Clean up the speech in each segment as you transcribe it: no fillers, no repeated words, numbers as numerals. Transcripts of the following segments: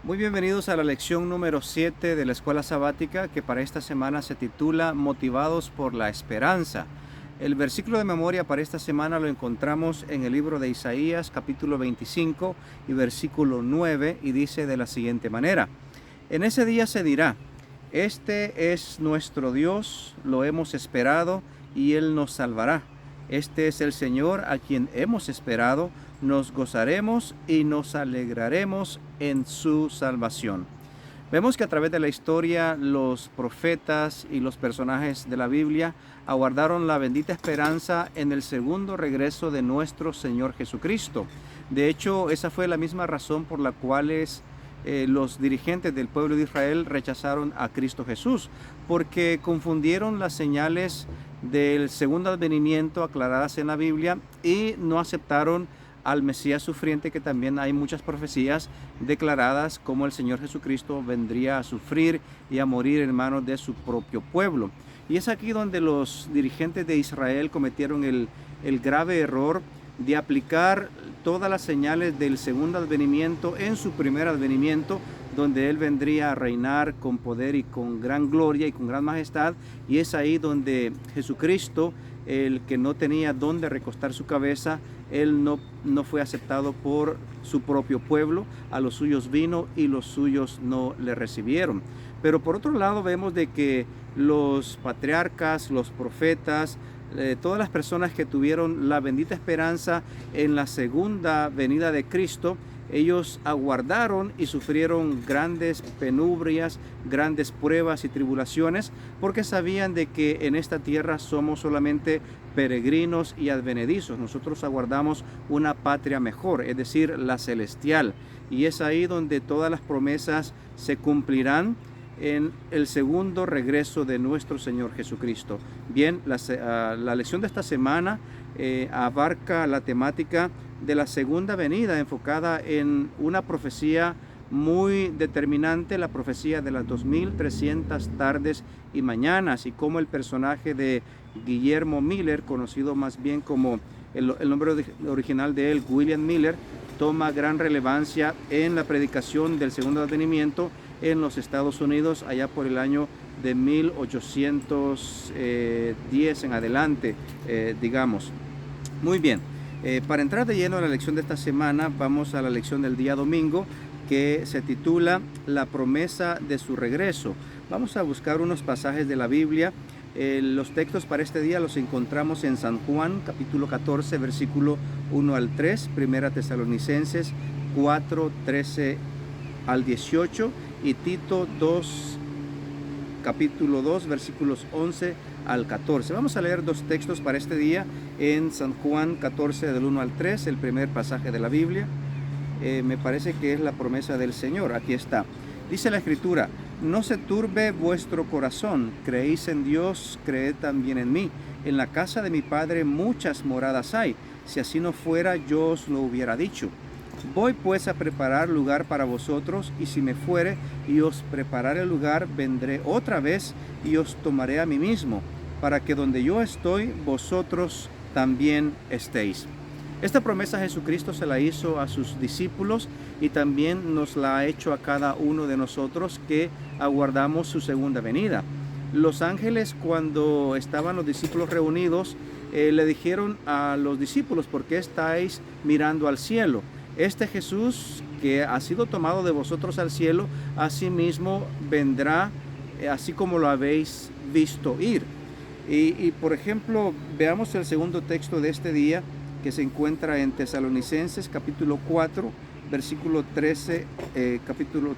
Muy bienvenidos a la lección número 7 de la escuela sabática, que para esta semana se titula Motivados por la esperanza. El versículo de memoria para esta semana lo encontramos en el libro de Isaías, capítulo 25 y versículo 9, y dice de la siguiente manera: En ese día se dirá: Este es nuestro Dios, lo hemos esperado y Él nos salvará. Este es el Señor a quien hemos esperado, nos gozaremos y nos alegraremos en su salvación. Vemos que a través de la historia los profetas y los personajes de la Biblia aguardaron la bendita esperanza en el segundo regreso de nuestro Señor Jesucristo. De hecho, esa fue la misma razón por la cual los dirigentes del pueblo de Israel rechazaron a Cristo Jesús, porque confundieron las señales del segundo advenimiento aclaradas en la Biblia y no aceptaron al Mesías sufriente, que también hay muchas profecías declaradas como el Señor Jesucristo vendría a sufrir y a morir en manos de su propio pueblo. Y es aquí donde los dirigentes de Israel cometieron el grave error de aplicar todas las señales del segundo advenimiento en su primer advenimiento, donde Él vendría a reinar con poder y con gran gloria y con gran majestad. Y es ahí donde Jesucristo, el que no tenía dónde recostar su cabeza, Él no fue aceptado por su propio pueblo. A los suyos vino y los suyos no le recibieron. Pero por otro lado vemos de que los patriarcas, los profetas, todas las personas que tuvieron la bendita esperanza en la segunda venida de Cristo, ellos aguardaron y sufrieron grandes penurias, grandes pruebas y tribulaciones, porque sabían de que en esta tierra somos solamente peregrinos y advenedizos. Nosotros aguardamos una patria mejor, es decir, la celestial. Y es ahí donde todas las promesas se cumplirán en el segundo regreso de nuestro Señor Jesucristo. Bien, la lección de esta semana abarca la temática de la segunda venida, enfocada en una profecía muy determinante, la profecía de las 2300 tardes y mañanas, y cómo el personaje de Guillermo Miller, conocido más bien como el nombre original de él, William Miller, toma gran relevancia en la predicación del segundo advenimiento en los Estados Unidos, allá por el año de 1810 en adelante, digamos. Muy bien, para entrar de lleno a la lección de esta semana, vamos a la lección del día domingo, que se titula La promesa de su regreso. Vamos a buscar unos pasajes de la Biblia. Los textos para este día los encontramos en San Juan, capítulo 14, versículo 1 al 3, Primera Tesalonicenses 4, 13 al 18, y Tito 2, capítulo 2, versículos 11 al 14. Vamos a leer dos textos para este día en San Juan 14, del 1 al 3, el primer pasaje de la Biblia. Me parece que es la promesa del Señor. Aquí está. Dice la Escritura: No se turbe vuestro corazón, creéis en Dios, creed también en mí. En la casa de mi Padre muchas moradas hay. Si así no fuera, yo os lo hubiera dicho. Voy pues a preparar lugar para vosotros, y si me fuere y os preparare el lugar, vendré otra vez y os tomaré a mí mismo, para que donde yo estoy, vosotros también estéis. Esta promesa Jesucristo se la hizo a sus discípulos y también nos la ha hecho a cada uno de nosotros que aguardamos su segunda venida. Los ángeles, cuando estaban los discípulos reunidos, le dijeron a los discípulos: ¿por qué estáis mirando al cielo? Este Jesús que ha sido tomado de vosotros al cielo, asimismo vendrá, así como lo habéis visto ir. Y por ejemplo, veamos el segundo texto de este día, que se encuentra en Tesalonicenses capítulo 4, versículo 13, capítulo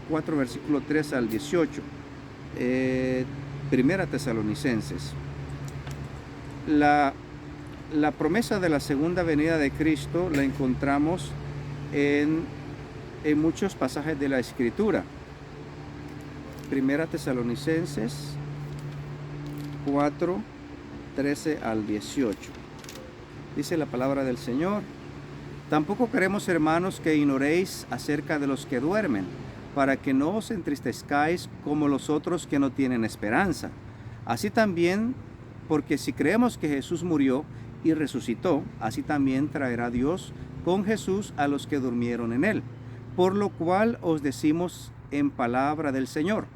4, versículo 13 al 18. Primera Tesalonicenses. La promesa de la segunda venida de Cristo la encontramos en muchos pasajes de la Escritura. Primera Tesalonicenses 4, 13 al 18. Dice la palabra del Señor: Tampoco queremos, hermanos, que ignoréis acerca de los que duermen, para que no os entristezcáis como los otros que no tienen esperanza. Así también, porque si creemos que Jesús murió y resucitó, así también traerá Dios con Jesús a los que durmieron en él. Por lo cual os decimos en palabra del Señor,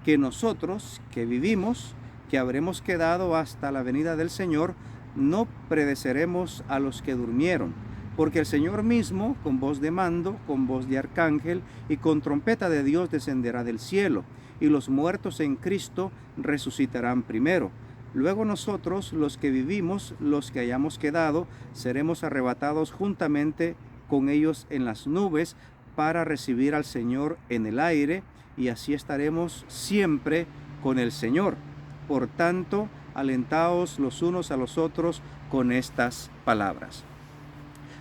que nosotros que vivimos, que habremos quedado hasta la venida del Señor, no predeceremos a los que durmieron, porque el Señor mismo, con voz de mando, con voz de arcángel y con trompeta de Dios descenderá del cielo, y los muertos en Cristo resucitarán primero. Luego nosotros, los que vivimos, los que hayamos quedado, seremos arrebatados juntamente con ellos en las nubes para recibir al Señor en el aire, y así estaremos siempre con el Señor. Por tanto, alentaos los unos a los otros con estas palabras.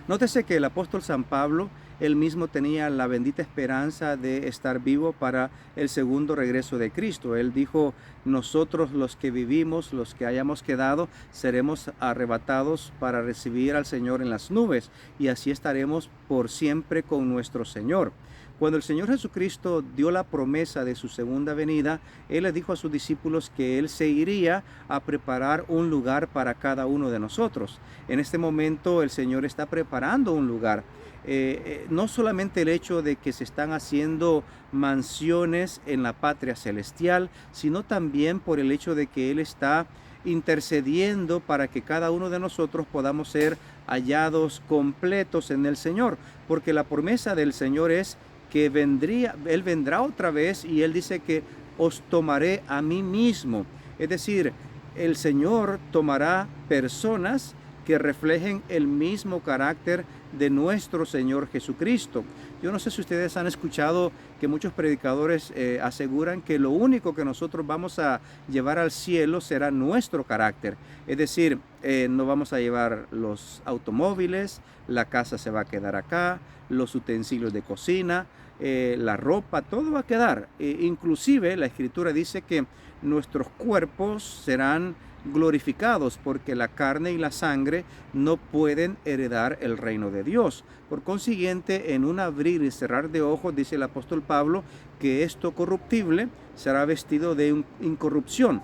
Nótese que el apóstol San Pablo, él mismo tenía la bendita esperanza de estar vivo para el segundo regreso de Cristo. Él dijo, nosotros los que vivimos, los que hayamos quedado, seremos arrebatados para recibir al Señor en las nubes, y así estaremos por siempre con nuestro Señor. Cuando el Señor Jesucristo dio la promesa de su segunda venida, Él le dijo a sus discípulos que Él se iría a preparar un lugar para cada uno de nosotros. En este momento el Señor está preparando un lugar. No solamente el hecho de que se están haciendo mansiones en la patria celestial, sino también por el hecho de que Él está intercediendo para que cada uno de nosotros podamos ser hallados completos en el Señor, porque la promesa del Señor es que Él vendrá otra vez, y Él dice que os tomaré a mí mismo. Es decir, el Señor tomará personas que reflejen el mismo carácter de nuestro Señor Jesucristo. Yo no sé si ustedes han escuchado que muchos predicadores aseguran que lo único que nosotros vamos a llevar al cielo será nuestro carácter. Es decir, no vamos a llevar los automóviles, la casa se va a quedar acá, los utensilios de cocina, la ropa, todo va a quedar. Inclusive la Escritura dice que nuestros cuerpos serán glorificados, porque la carne y la sangre no pueden heredar el reino de Dios. Por consiguiente, en un abrir y cerrar de ojos, dice el apóstol Pablo, que esto corruptible será vestido de incorrupción,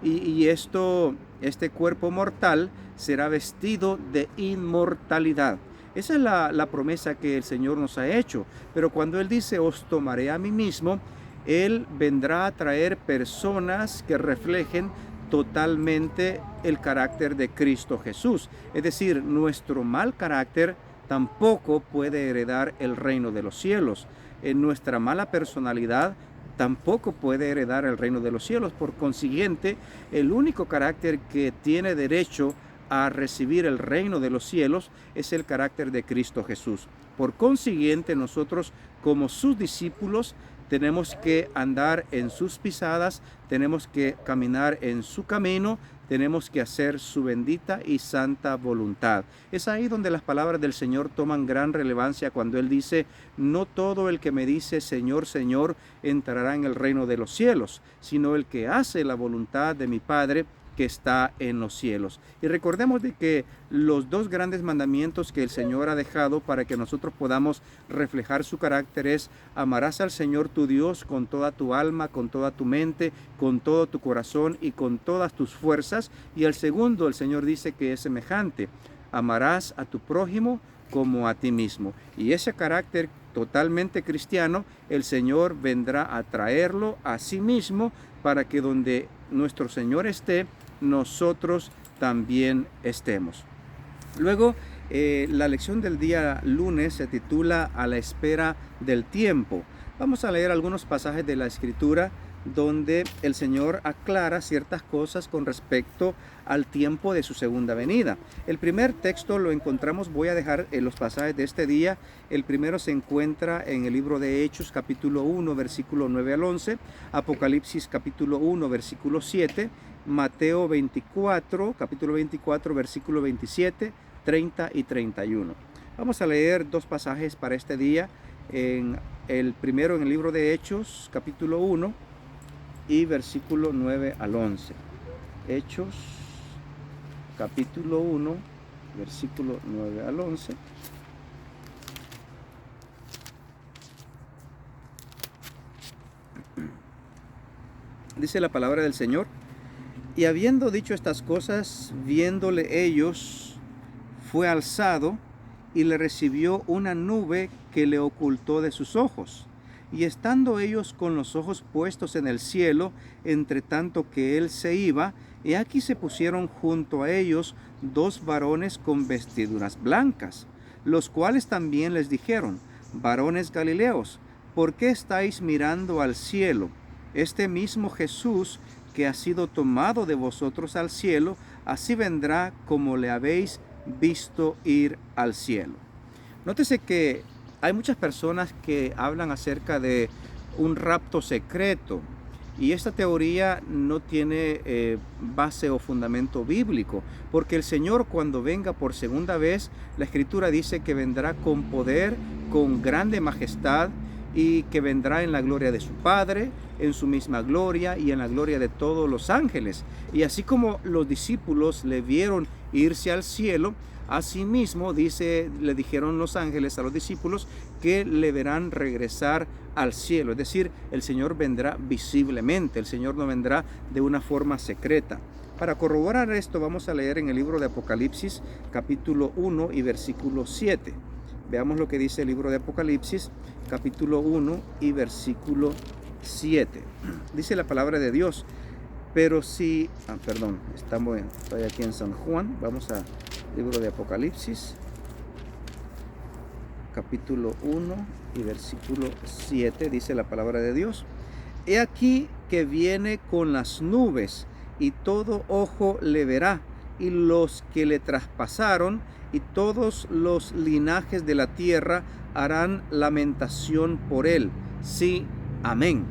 y este cuerpo mortal será vestido de inmortalidad. Esa es la promesa que el Señor nos ha hecho. Pero cuando Él dice, os tomaré a mí mismo, Él vendrá a traer personas que reflejen totalmente el carácter de Cristo Jesús. Es decir, nuestro mal carácter tampoco puede heredar el reino de los cielos. Nuestra mala personalidad tampoco puede heredar el reino de los cielos. Por consiguiente, el único carácter que tiene derecho a recibir el reino de los cielos es el carácter de Cristo Jesús. Por consiguiente, nosotros como sus discípulos tenemos que andar en sus pisadas, tenemos que caminar en su camino, tenemos que hacer su bendita y santa voluntad. Es ahí donde las palabras del Señor toman gran relevancia, cuando Él dice, no todo el que me dice Señor, Señor, entrará en el reino de los cielos, sino el que hace la voluntad de mi Padre que está en los cielos. Y recordemos de que los dos grandes mandamientos que el Señor ha dejado para que nosotros podamos reflejar su carácter es: amarás al Señor tu Dios con toda tu alma, con toda tu mente, con todo tu corazón y con todas tus fuerzas. Y el segundo, el Señor dice que es semejante: amarás a tu prójimo como a ti mismo. Y ese carácter totalmente cristiano, el Señor vendrá a traerlo a sí mismo, para que donde nuestro Señor esté, nosotros también estemos. Luego, la lección del día lunes se titula A la espera del tiempo. Vamos a leer algunos pasajes de la Escritura donde el Señor aclara ciertas cosas con respecto al tiempo de su segunda venida. El primer texto lo encontramos, voy a dejar los pasajes de este día. El primero se encuentra en el libro de Hechos, capítulo 1, versículo 9 al 11, Apocalipsis, capítulo 1, versículo 7, Mateo 24, capítulo 24, versículo 27, 30 y 31. Vamos a leer dos pasajes para este día. El primero en el libro de Hechos, capítulo 1, y versículo 9 al 11. Hechos, capítulo 1, versículo 9 al 11. Dice la palabra del Señor: y habiendo dicho estas cosas, viéndole ellos, fue alzado, y le recibió una nube que le ocultó de sus ojos. Y estando ellos con los ojos puestos en el cielo, entre tanto que él se iba, he aquí se pusieron junto a ellos dos varones con vestiduras blancas, los cuales también les dijeron: varones Galileos, ¿por qué estáis mirando al cielo? Este mismo Jesús que ha sido tomado de vosotros al cielo, así vendrá como le habéis visto ir al cielo. Nótese que hay muchas personas que hablan acerca de un rapto secreto, y esta teoría no tiene base o fundamento bíblico, porque el Señor, cuando venga por segunda vez, la Escritura dice que vendrá con poder, con grande majestad, y que vendrá en la gloria de su Padre, en su misma gloria y en la gloria de todos los ángeles. Y así como los discípulos le vieron irse al cielo, asimismo le dijeron los ángeles a los discípulos que le verán regresar al cielo. Es decir, el Señor vendrá visiblemente, el Señor no vendrá de una forma secreta. Para corroborar esto, vamos a leer en el libro de Apocalipsis, capítulo 1 y versículo 7. Veamos lo que dice el libro de Apocalipsis, capítulo 1 y versículo 7. Dice la palabra de Dios: pero si... estoy aquí en San Juan. Vamos al libro de Apocalipsis, capítulo 1 y versículo 7. Dice la palabra de Dios: he aquí que viene con las nubes, y todo ojo le verá, y los que le traspasaron, y todos los linajes de la tierra harán lamentación por él. Sí, amén.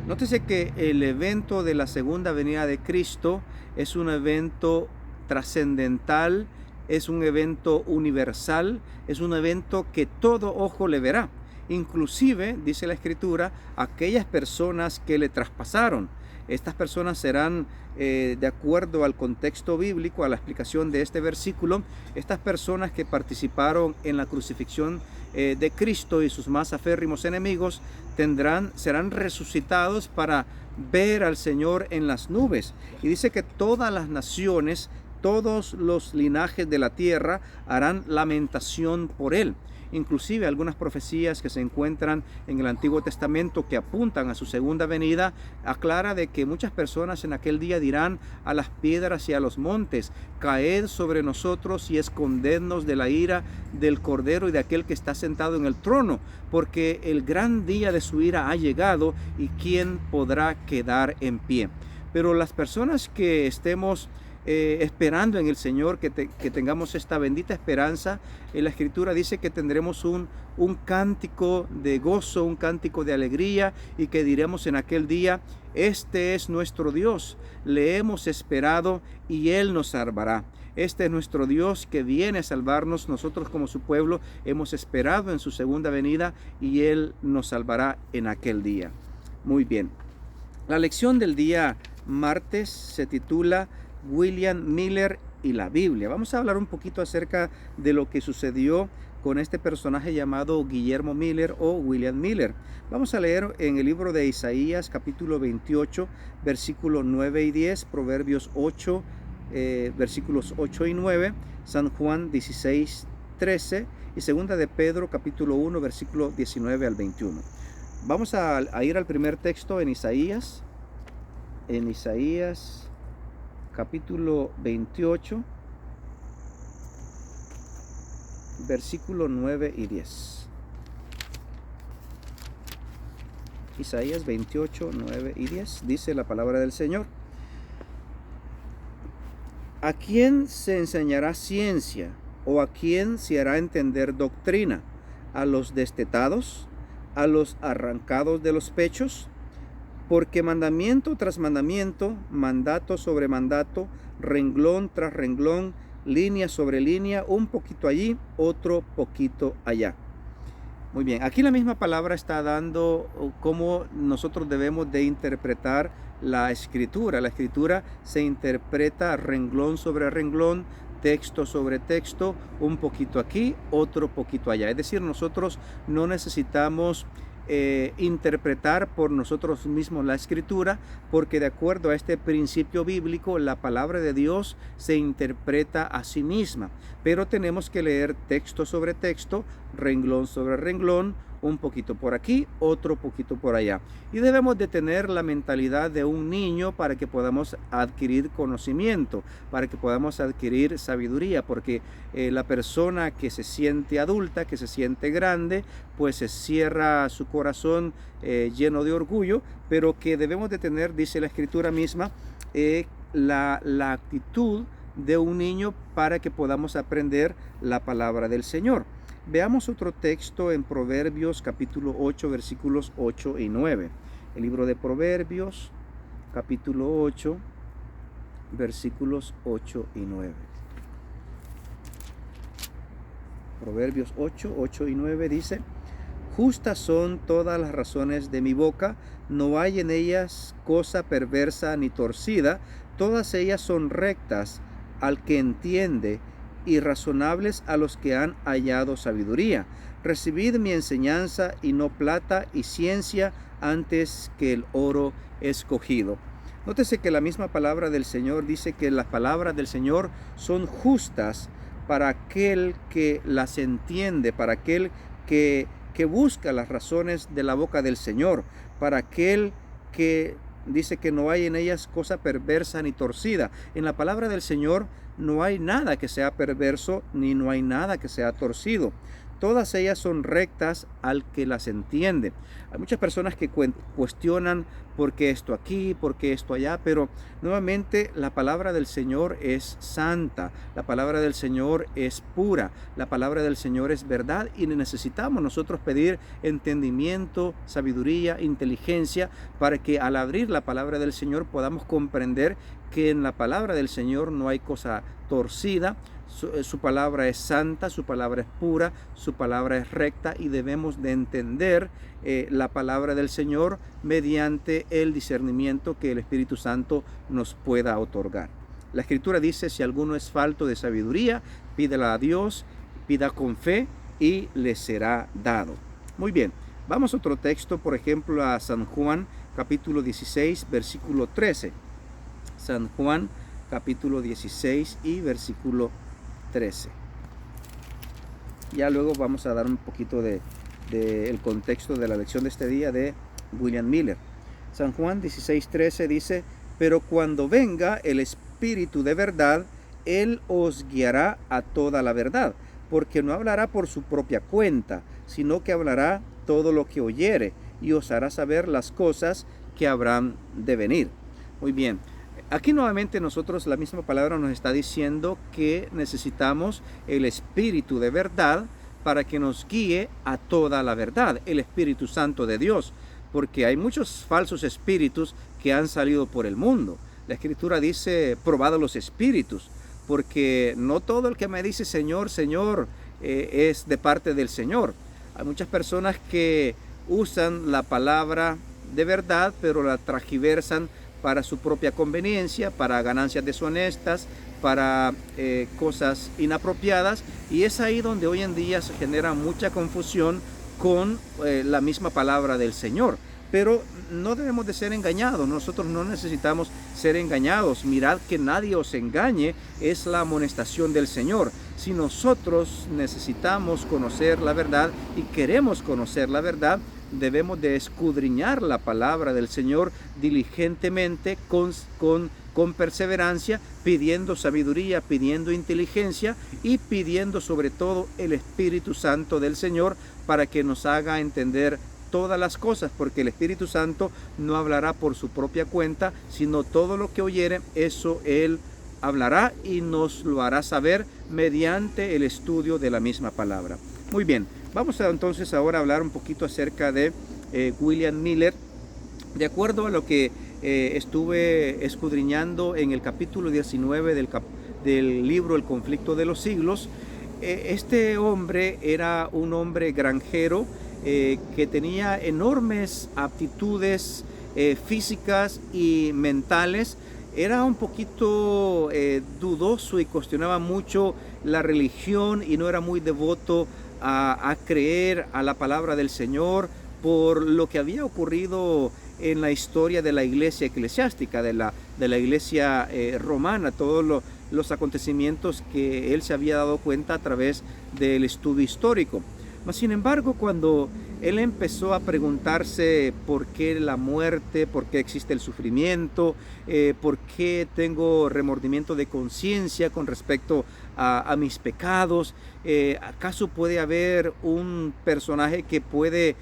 Nótese que el evento de la segunda venida de Cristo es un evento trascendental, es un evento universal, es un evento que todo ojo le verá. Inclusive, dice la Escritura, aquellas personas que le traspasaron. Estas personas serán, de acuerdo al contexto bíblico, a la explicación de este versículo, estas personas que participaron en la crucifixión de Cristo y sus más aférrimos enemigos serán resucitados para ver al Señor en las nubes. Y dice que todas las naciones, todos los linajes de la tierra harán lamentación por él. Inclusive algunas profecías que se encuentran en el Antiguo Testamento que apuntan a su segunda venida, aclara de que muchas personas en aquel día dirán a las piedras y a los montes: caed sobre nosotros y escondednos de la ira del Cordero y de aquel que está sentado en el trono, porque el gran día de su ira ha llegado, y ¿quién podrá quedar en pie? Pero las personas que estemos esperando en el Señor, que tengamos esta bendita esperanza, la Escritura dice que tendremos un cántico de gozo, un cántico de alegría, y que diremos en aquel día: este es nuestro Dios, le hemos esperado y Él nos salvará. Este es nuestro Dios que viene a salvarnos. Nosotros, como su pueblo, hemos esperado en su segunda venida y Él nos salvará en aquel día. Muy bien. La lección del día martes se titula William Miller y la Biblia. Vamos a hablar un poquito acerca de lo que sucedió con este personaje llamado Guillermo Miller o William Miller. Vamos a leer en el libro de Isaías, capítulo 28, versículos 9 y 10, Proverbios 8, versículos 8 y 9, San Juan 16, 13 y segunda de Pedro, capítulo 1, versículo 19 al 21. Vamos a ir al primer texto en Isaías. En Isaías capítulo 28, versículo 9 y 10. Isaías 28, 9 y 10. Dice la palabra del Señor: ¿a quién se enseñará ciencia, o a quién se hará entender doctrina? ¿A los destetados? ¿A los arrancados de los pechos? Porque mandamiento tras mandamiento, mandato sobre mandato, renglón tras renglón, línea sobre línea, un poquito allí, otro poquito allá. Muy bien, aquí la misma palabra está dando cómo nosotros debemos de interpretar la Escritura. La Escritura se interpreta renglón sobre renglón, texto sobre texto, un poquito aquí, otro poquito allá. Es decir, nosotros no necesitamos interpretar por nosotros mismos la escritura, porque de acuerdo a este principio bíblico, la palabra de Dios se interpreta a sí misma, pero tenemos que leer texto sobre texto, renglón sobre renglón, un poquito por aquí, otro poquito por allá. Y debemos de tener la mentalidad de un niño para que podamos adquirir conocimiento, para que podamos adquirir sabiduría, porque la persona que se siente adulta, que se siente grande, pues se cierra su corazón lleno de orgullo, pero que debemos de tener, dice la escritura misma, la actitud de un niño para que podamos aprender la palabra del Señor. Veamos otro texto en Proverbios capítulo 8 versículos 8 y 9. El libro de Proverbios capítulo 8 versículos 8 y 9. Proverbios 8, 8 y 9 dice: justas son todas las razones de mi boca, no hay en ellas cosa perversa ni torcida, todas ellas son rectas al que entiende, y razonables a los que han hallado sabiduría. Recibid mi enseñanza, y no plata y ciencia, antes que el oro escogido. Nótese que la misma palabra del Señor dice que las palabras del Señor son justas para aquel que las entiende, para aquel que busca las razones de la boca del Señor, para aquel que dice que no hay en ellas cosa perversa ni torcida. En la palabra del Señor no hay nada que sea perverso, ni no hay nada que sea torcido. Todas ellas son rectas al que las entiende. Hay muchas personas que cuestionan por qué esto aquí, por qué esto allá, pero nuevamente la palabra del Señor es santa, la palabra del Señor es pura, la palabra del Señor es verdad, y necesitamos nosotros pedir entendimiento, sabiduría, inteligencia, para que al abrir la palabra del Señor podamos comprender que en la palabra del Señor no hay cosa torcida. Su palabra es santa, su palabra es pura, su palabra es recta, y debemos de entender la palabra del Señor mediante el discernimiento que el Espíritu Santo nos pueda otorgar. La Escritura dice: si alguno es falto de sabiduría, pídela a Dios, pida con fe y le será dado. Muy bien, vamos a otro texto, por ejemplo a San Juan capítulo 16 versículo 13. San Juan capítulo 16 y versículo 13. Ya luego vamos a dar un poquito el contexto de la lección de este día de William Miller. San Juan 16:13 dice: pero cuando venga el Espíritu de verdad, Él os guiará a toda la verdad, porque no hablará por su propia cuenta, sino que hablará todo lo que oyere, y os hará saber las cosas que habrán de venir. Muy bien. Aquí nuevamente nosotros, la misma palabra nos está diciendo que necesitamos el Espíritu de verdad para que nos guíe a toda la verdad, el Espíritu Santo de Dios, porque hay muchos falsos espíritus que han salido por el mundo. La Escritura dice: probad los espíritus, porque no todo el que me dice Señor, Señor, es de parte del Señor. Hay muchas personas que usan la palabra de verdad, pero la transgiversan para su propia conveniencia, para ganancias deshonestas, para cosas inapropiadas, y es ahí donde hoy en día se genera mucha confusión con la misma palabra del Señor. Pero no debemos de ser engañados, nosotros no necesitamos ser engañados. Mirad que nadie os engañe, es la amonestación del Señor. Si nosotros necesitamos conocer la verdad y queremos conocer la verdad, debemos de escudriñar la palabra del Señor diligentemente, con perseverancia, pidiendo sabiduría, pidiendo inteligencia y pidiendo sobre todo el Espíritu Santo del Señor para que nos haga entender todas las cosas, porque el Espíritu Santo no hablará por su propia cuenta, sino todo lo que oyere, eso Él hablará y nos lo hará saber mediante el estudio de la misma palabra. Muy bien, vamos entonces ahora a hablar un poquito acerca de William Miller. De acuerdo a lo que estuve escudriñando en el capítulo 19 del libro El conflicto de los siglos, este hombre era un hombre granjero que tenía enormes aptitudes físicas y mentales. Era un poquito dudoso y cuestionaba mucho la religión y no era muy devoto a creer a la palabra del Señor, por lo que había ocurrido en la historia de la iglesia eclesiástica, de la iglesia romana, todos los acontecimientos que él se había dado cuenta a través del estudio histórico. Mas, sin embargo, cuando él empezó a preguntarse por qué la muerte, por qué existe el sufrimiento, por qué tengo remordimiento de conciencia con respecto a mis pecados, ¿acaso puede haber un personaje que puede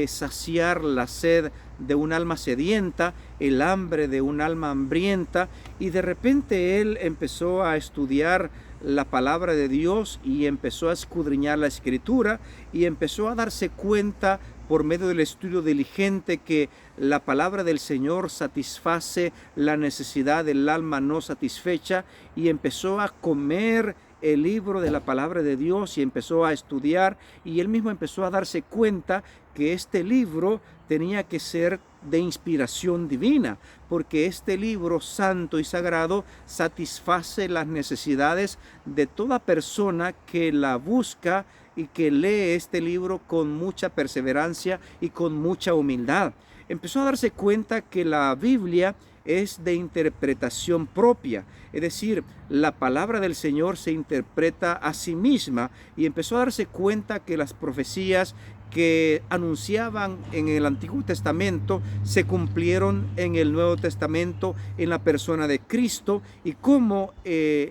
saciar la sed de un alma sedienta, el hambre de un alma hambrienta? Y de repente él empezó a estudiar la palabra de Dios y empezó a escudriñar la escritura y empezó a darse cuenta por medio del estudio diligente que la palabra del Señor satisface la necesidad del alma no satisfecha, y empezó a comer el libro de la palabra de Dios y empezó a estudiar, y él mismo empezó a darse cuenta que este libro tenía que ser de inspiración divina, porque este libro santo y sagrado satisface las necesidades de toda persona que la busca y que lee este libro con mucha perseverancia y con mucha humildad. Empezó a darse cuenta que la Biblia es de interpretación propia, es decir, la palabra del Señor se interpreta a sí misma, y empezó a darse cuenta que las profecías que anunciaban en el Antiguo Testamento se cumplieron en el Nuevo Testamento en la persona de Cristo, y cómo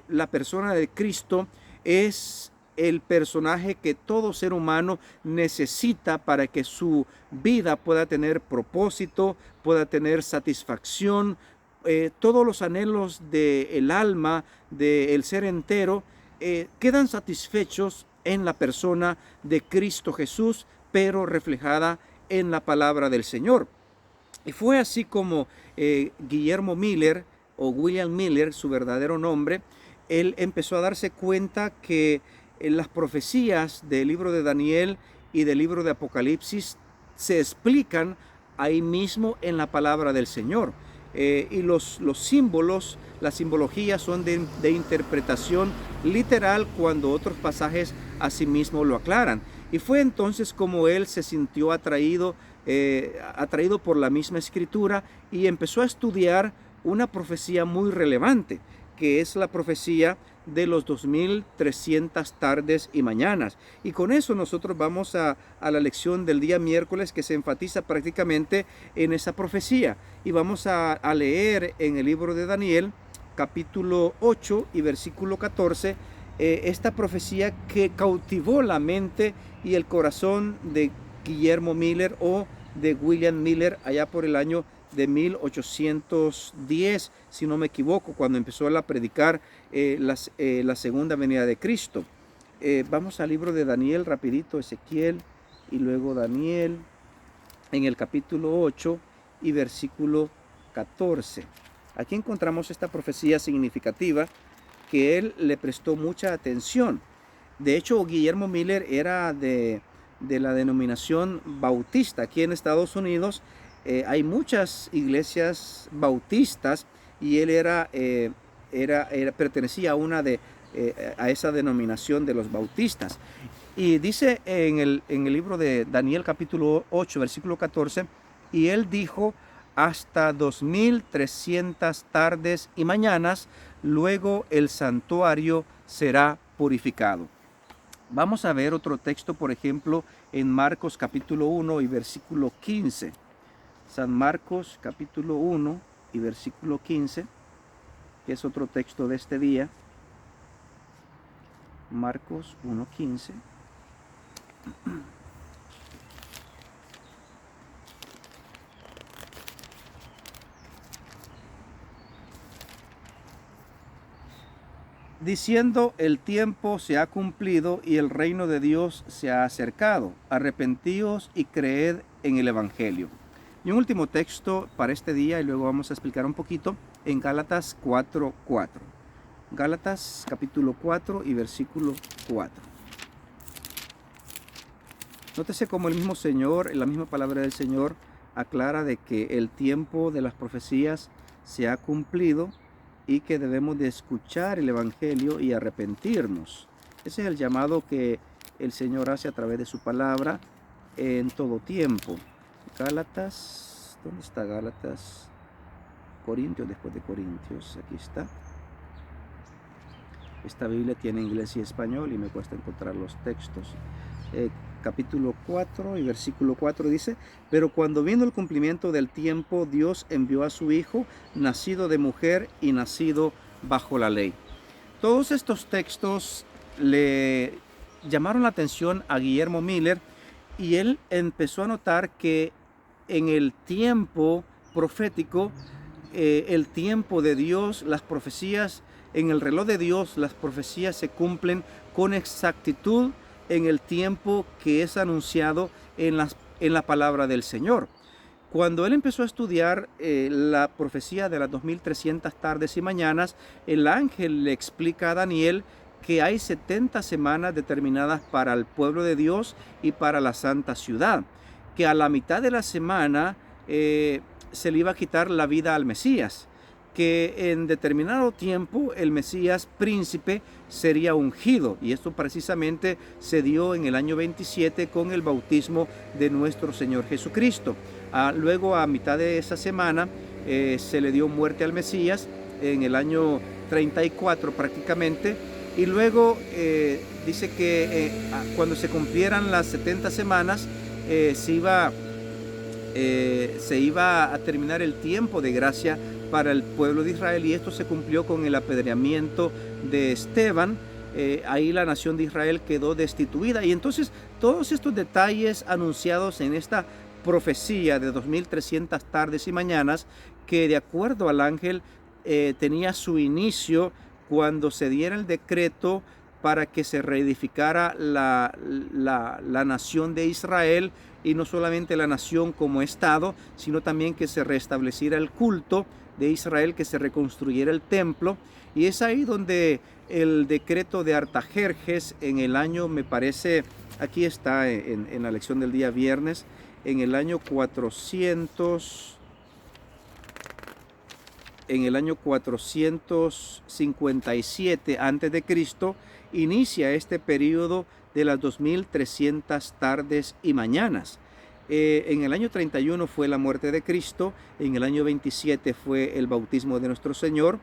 la persona de Cristo es el personaje que todo ser humano necesita para que su vida pueda tener propósito, pueda tener satisfacción. Todos los anhelos del alma, del ser entero, quedan satisfechos en la persona de Cristo Jesús, pero reflejada en la palabra del Señor. Y fue así como Guillermo Miller, o William Miller, su verdadero nombre, él empezó a darse cuenta que las profecías del libro de Daniel y del libro de Apocalipsis se explican ahí mismo en la palabra del Señor. Y los símbolos, las simbologías son de interpretación literal, cuando otros pasajes asimismo lo aclaran. Y fue entonces como él se sintió atraído por la misma escritura, y empezó a estudiar una profecía muy relevante, que es la profecía de los 2300 tardes y mañanas. Y con eso nosotros vamos a la lección del día miércoles, que se enfatiza prácticamente en esa profecía. Y vamos a leer en el libro de Daniel, capítulo 8 y versículo 14, esta profecía que cautivó la mente y el corazón de Guillermo Miller, o de William Miller, allá por el año de 1810, si no me equivoco, cuando empezó a predicar la segunda venida de Cristo. Vamos al libro de Daniel rapidito, Ezequiel y luego Daniel, en el capítulo 8 y versículo 14. Aquí encontramos esta profecía significativa que él le prestó mucha atención. De hecho, Guillermo Miller era de la denominación bautista. Aquí en Estados Unidos hay muchas iglesias bautistas, y él pertenecía a esa denominación de los bautistas. Y dice en el libro de Daniel capítulo 8 versículo 14, y él dijo: hasta 2300 tardes y mañanas, luego el santuario será purificado. Vamos a ver otro texto, por ejemplo, en Marcos capítulo 1 y versículo 15. San Marcos capítulo 1 y versículo 15, que es otro texto de este día. Marcos 1:15. Diciendo: el tiempo se ha cumplido y el reino de Dios se ha acercado. Arrepentíos y creed en el Evangelio. Y un último texto para este día, y luego vamos a explicar un poquito, en Gálatas 4:4. Gálatas capítulo 4 y versículo 4. Nótese cómo el mismo Señor, en la misma palabra del Señor, aclara de que el tiempo de las profecías se ha cumplido y que debemos de escuchar el Evangelio y arrepentirnos. Ese es el llamado que el Señor hace a través de su palabra en todo tiempo. Gálatas. ¿Dónde está Gálatas? Corintios, después de Corintios. Aquí está. Esta Biblia tiene inglés y español y me cuesta encontrar los textos. Capítulo 4 y versículo 4 dice: pero cuando vino el cumplimiento del tiempo, Dios envió a su Hijo, nacido de mujer y nacido bajo la ley. Todos estos textos le llamaron la atención a Guillermo Miller y él empezó a notar que en el tiempo profético, el tiempo de Dios, las profecías, en el reloj de Dios, las profecías se cumplen con exactitud en el tiempo que es anunciado en la palabra del Señor. Cuando él empezó a estudiar la profecía de las 2300 tardes y mañanas, el ángel le explica a Daniel que hay 70 semanas determinadas para el pueblo de Dios y para la santa ciudad, que a la mitad de la semana se le iba a quitar la vida al Mesías, que en determinado tiempo el Mesías príncipe sería ungido, y esto precisamente se dio en el año 27 con el bautismo de nuestro Señor Jesucristo. Luego, a mitad de esa semana, se le dio muerte al Mesías en el año 34 prácticamente, y luego dice que cuando se cumplieran las 70 semanas se iba a terminar el tiempo de gracia para el pueblo de Israel, y esto se cumplió con el apedreamiento de Esteban. Ahí la nación de Israel quedó destituida, y entonces todos estos detalles anunciados en esta profecía de 2300 tardes y mañanas, que de acuerdo al ángel tenía su inicio cuando se diera el decreto para que se reedificara la nación de Israel, y no solamente la nación como Estado, sino también que se restableciera el culto de Israel, que se reconstruyera el templo. Y es ahí donde el decreto de Artajerjes en el año, me parece, aquí está en la lección del día viernes, en el año 457 antes de Cristo, inicia este periodo de las 2300 tardes y mañanas. En el año 31 fue la muerte de Cristo, en el año 27 fue el bautismo de nuestro Señor.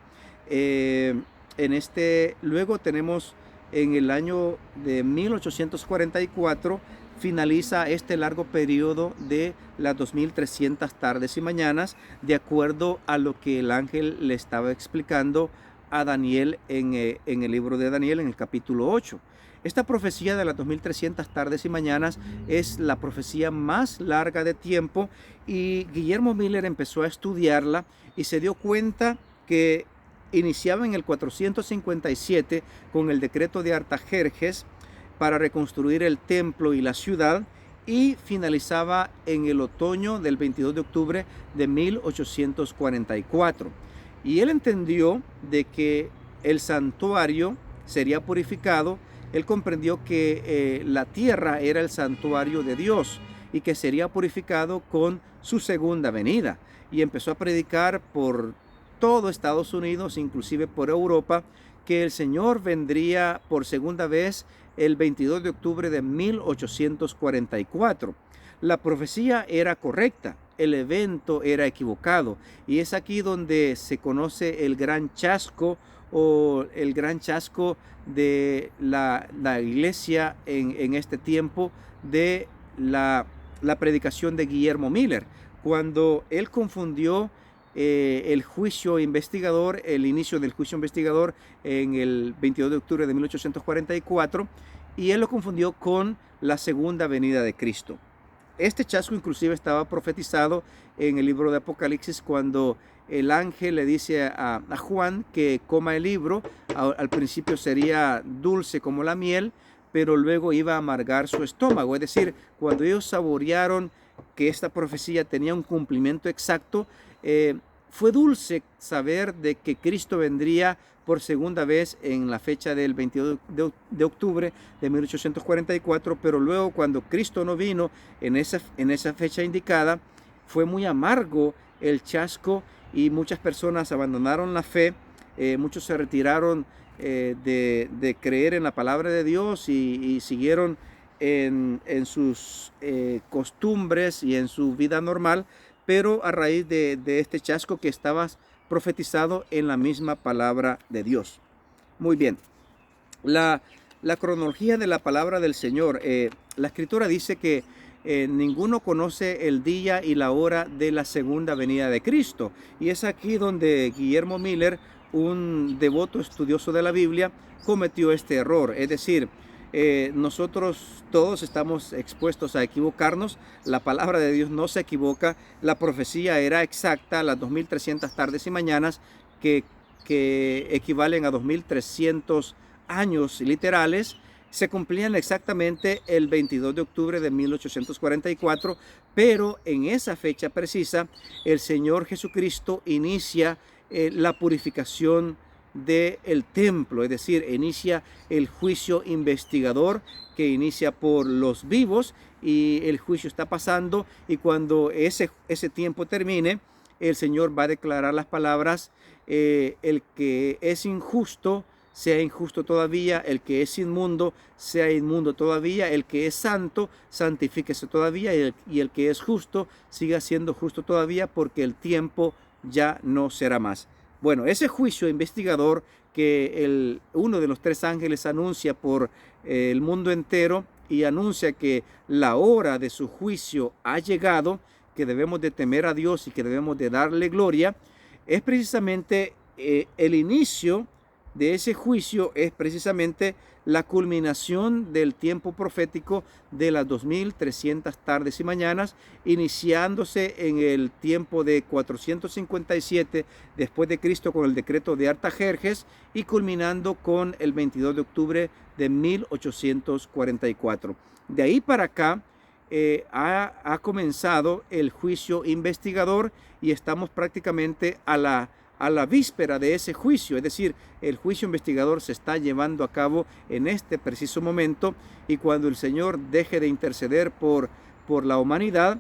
Luego tenemos en el año de 1844, finaliza este largo periodo de las 2300 tardes y mañanas, de acuerdo a lo que el ángel le estaba explicando a Daniel en el libro de Daniel, en el capítulo 8. Esta profecía de las 2300 tardes y mañanas es la profecía más larga de tiempo, y Guillermo Miller empezó a estudiarla y se dio cuenta que iniciaba en el 457 con el decreto de Artajerjes para reconstruir el templo y la ciudad, y finalizaba en el otoño del 22 de octubre de 1844. Y él entendió de que el santuario sería purificado. Él comprendió que la tierra era el santuario de Dios y que sería purificado con su segunda venida. Y empezó a predicar por todo Estados Unidos, inclusive por Europa, que el Señor vendría por segunda vez el 22 de octubre de 1844. La profecía era correcta, el evento era equivocado, y es aquí donde se conoce el gran chasco, o el gran chasco de la iglesia en este tiempo, de la predicación de Guillermo Miller, cuando él confundió el juicio investigador, el inicio del juicio investigador en el 22 de octubre de 1844, y él lo confundió con la segunda venida de Cristo. Este chasco inclusive estaba profetizado en el libro de Apocalipsis, cuando el ángel le dice a Juan que coma el libro. Al principio sería dulce como la miel, pero luego iba a amargar su estómago. Es decir, cuando ellos saborearon que esta profecía tenía un cumplimiento exacto, fue dulce saber de que Cristo vendría por segunda vez en la fecha del 22 de octubre de 1844, pero luego, cuando Cristo no vino en esa fecha indicada, fue muy amargo el chasco, y muchas personas abandonaron la fe. Muchos se retiraron de creer en la palabra de Dios y siguieron en sus costumbres y en su vida normal, pero a raíz de este chasco que estaba profetizado en la misma palabra de Dios. Muy bien, la cronología de la palabra del Señor. La Escritura dice que ninguno conoce el día y la hora de la segunda venida de Cristo. Y es aquí donde Guillermo Miller, un devoto estudioso de la Biblia, cometió este error. Es decir, nosotros todos estamos expuestos a equivocarnos. La palabra de Dios no se equivoca. La profecía era exacta, las 2300 tardes y mañanas que equivalen a 2300 años literales, se cumplían exactamente el 22 de octubre de 1844, pero en esa fecha precisa el Señor Jesucristo inicia la purificación del templo, es decir, inicia el juicio investigador que inicia por los vivos, y el juicio está pasando, y cuando ese tiempo termine, el Señor va a declarar las palabras: el que es injusto sea injusto todavía, el que es inmundo sea inmundo todavía, el que es santo santifíquese todavía, y el que es justo siga siendo justo todavía, porque el tiempo ya no será más. Bueno, ese juicio investigador que uno de los tres ángeles anuncia por el mundo entero, y anuncia que la hora de su juicio ha llegado, que debemos de temer a Dios y que debemos de darle gloria, es precisamente el inicio de ese juicio, es precisamente la culminación del tiempo profético de las 2300 tardes y mañanas, iniciándose en el tiempo de 457 después de Cristo con el decreto de Artajerjes, y culminando con el 22 de octubre de 1844. De ahí para acá ha comenzado el juicio investigador, y estamos prácticamente a la víspera de ese juicio. Es decir, el juicio investigador se está llevando a cabo en este preciso momento, y cuando el Señor deje de interceder por la humanidad,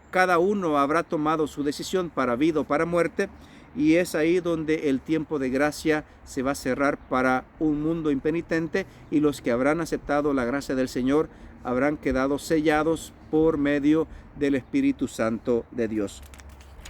cada uno habrá tomado su decisión para vida o para muerte, y es ahí donde el tiempo de gracia se va a cerrar para un mundo impenitente, y los que habrán aceptado la gracia del Señor habrán quedado sellados por medio del Espíritu Santo de Dios.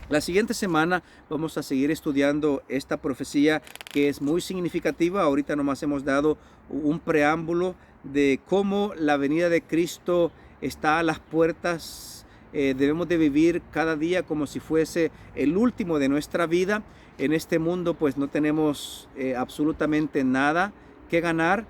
La siguiente semana vamos a seguir estudiando esta profecía, que es muy significativa. Ahorita nomás hemos dado un preámbulo de cómo la venida de Cristo está a las puertas. Debemos de vivir cada día como si fuese el último de nuestra vida. En este mundo pues no tenemos absolutamente nada que ganar.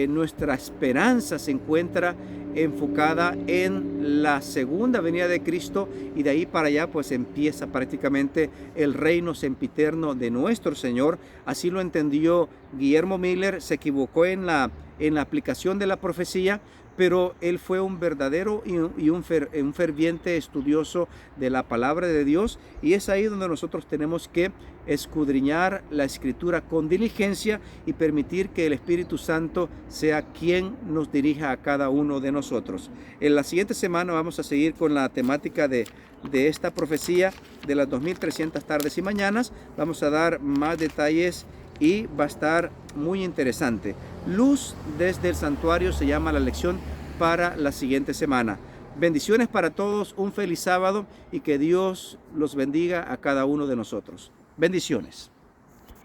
Nuestra esperanza se encuentra enfocada en la segunda venida de Cristo, y de ahí para allá pues empieza prácticamente el reino sempiterno de nuestro Señor. Así lo entendió Guillermo Miller. Se equivocó en la aplicación de la profecía, pero él fue un verdadero y un ferviente estudioso de la palabra de Dios, y es ahí donde nosotros tenemos que escudriñar la Escritura con diligencia y permitir que el Espíritu Santo sea quien nos dirija a cada uno de nosotros. En la siguiente semana vamos a seguir con la temática de esta profecía de las 2300 tardes y mañanas. Vamos a dar más detalles y va a estar muy interesante. Luz desde el santuario se llama la lección para la siguiente semana. Bendiciones para todos, un feliz sábado, y que Dios los bendiga a cada uno de nosotros. Bendiciones.